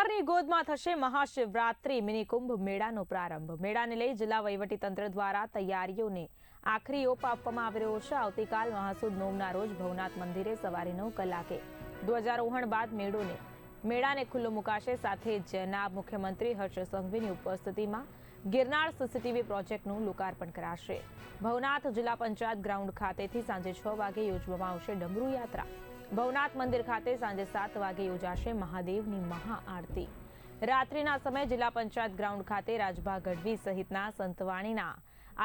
ગિરનારની ગોદમાં થશે મહાશિવરાત્રી મિની કુંભ મેળાનો પ્રારંભ। મેળાને લઈ જિલ્લા વહીવટીતંત્ર દ્વારા તૈયારીઓને આખરી ઓપ આપવામાં આવી રહ્યો છે। આવતીકાલ મહાસુદ નોમના રોજ ભવનાથ મંદિરે સવારે 9 કલાકે ધ્વજારોહણ બાદ મેળાને ખુલ્લો મુકાશે। સાથે જ નાયબ મુખ્યમંત્રી હર્ષ સંઘવીની ઉપસ્થિતિમાં ગિરનાર સીસીટીવી પ્રોજેક્ટનું લોકાર્પણ કરાશે। ભવનાથ જિલ્લા પંચાયત ગ્રાઉન્ડ ખાતેથી સાંજે 6 વાગે યોજવામાં આવશે ડમરૂ યાત્રા। ભવનાથ મંદિર ખાતે સાંજે 7 વાગે યોજાશે મહાદેવની મહાઆરતી। રાત્રિના સમયે જિલ્લા પંચાયત ગ્રાઉન્ડ ખાતે રાજભા ગઢવી સહિતના સંતવાણીના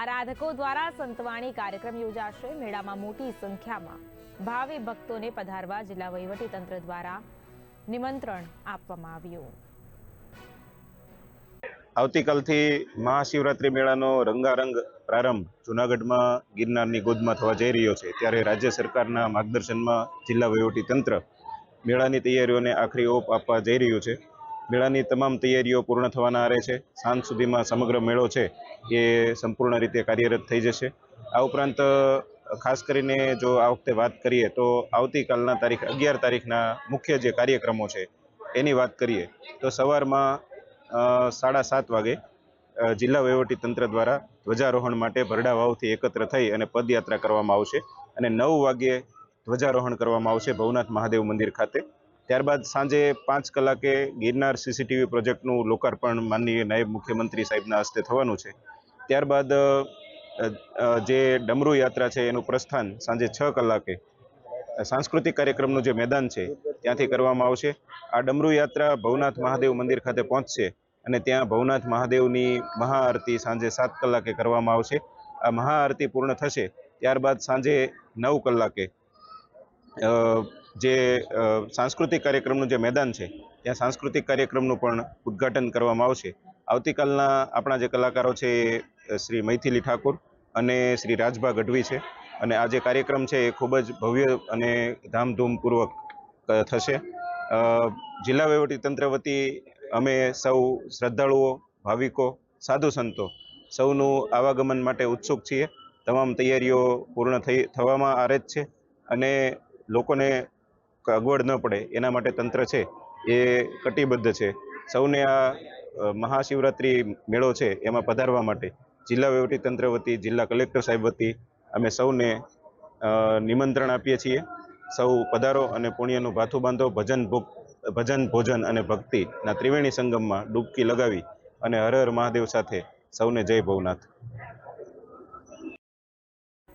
આરાધકો દ્વારા સંતવાણી કાર્યક્રમ યોજાશે। મેળામાં મોટી સંખ્યામાં ભાવિ ભક્તોને પધારવા જિલ્લા વહીવટીતંત્ર દ્વારા નિમંત્રણ આપવામાં આવ્યું। આવતીકાલથી મહાશિવરાત્રી મેળાનો રંગારંગ પ્રારંભ જૂનાગઢમાં ગિરનારની ગોદમાં થવા જઈ રહ્યો છે। ત્યારે રાજ્ય સરકારના માર્ગદર્શનમાં જિલ્લા વહીવટીતંત્ર મેળાની તૈયારીઓને આખરી ઓપ આપવા જઈ રહ્યું છે। મેળાની તમામ તૈયારીઓ પૂર્ણ થવાના આરે છે। સાંજ સુધીમાં સમગ્ર મેળો છે એ સંપૂર્ણ રીતે કાર્યરત થઈ જશે। આ ઉપરાંત ખાસ કરીને જો આ વખતે વાત કરીએ તો આવતીકાલના તારીખ 11 તારીખના મુખ્ય જે કાર્યક્રમો છે એની વાત કરીએ તો સવારમાં 7:30 વાગે જિલ્લા વહીવટીતંત્ર દ્વારા ધ્વજારોહણ માટે ભરડા વાવથી એકત્ર થઈ અને પદયાત્રા કરવામાં આવશે અને 9 વાગ્યે ધ્વજારોહણ કરવામાં આવશે ભવનાથ મહાદેવ મંદિર ખાતે। ત્યારબાદ સાંજે 5 કલાકે ગિરનાર સીસીટીવી પ્રોજેક્ટનું લોકાર્પણ માનનીય નાયબ મુખ્યમંત્રી સાહેબના હસ્તે થવાનું છે। ત્યારબાદ જે ડમરૂ યાત્રા છે એનું પ્રસ્થાન સાંજે 6 કલાકે સાંસ્કૃતિક કાર્યક્રમનું જે મેદાન છે ત્યાંથી કરવામાં આવશે। આ ડમરૂ યાત્રા ભવનાથ મહાદેવ મંદિર ખાતે પહોંચશે અને ત્યાં ભવનાથ મહાદેવની મહાઆરતી સાંજે 7 કલાકે કરવામાં આવશે। આ મહાઆરતી પૂર્ણ થશે ત્યારબાદ સાંજે 9 કલાકે જે સાંસ્કૃતિક કાર્યક્રમનું જે મેદાન છે ત્યાં સાંસ્કૃતિક કાર્યક્રમનું પણ ઉદ્ઘાટન કરવામાં આવશે। આવતીકાલના આપણા જે કલાકારો છે શ્રી મૈથિલી ઠાકુર અને શ્રી રાજભા ગઢવી છે અને આ જે કાર્યક્રમ છે એ ખૂબ જ ભવ્ય અને ધામધૂમપૂર્વક થશે। જિલ્લા વહીવટીતંત્ર વતી અમે સૌ શ્રદ્ધાળુઓ, ભાવિકો, સાધુ સંતો સૌનું આવાગમન માટે ઉત્સુક છીએ। તમામ તૈયારીઓ પૂર્ણ થવામાં આરે જ છે અને લોકોને અગવડ ન પડે એના માટે તંત્ર છે એ કટિબદ્ધ છે। સૌને આ મહાશિવરાત્રી મેળો છે એમાં પધારવા માટે જિલ્લા વહીવટીતંત્ર વતી, જિલ્લા કલેક્ટર સાહેબ વતી અમે સૌને નિમંત્રણ આપીએ છીએ। સૌ પધારો અને પુણ્યનું ભાથું બાંધો। ભજન, ભોજન અને ભક્તિના ત્રિવેણી સંગમમાં ડૂબકી લગાવી અને હર હર મહાદેવ સાથે સૌને જય ભવનાથ।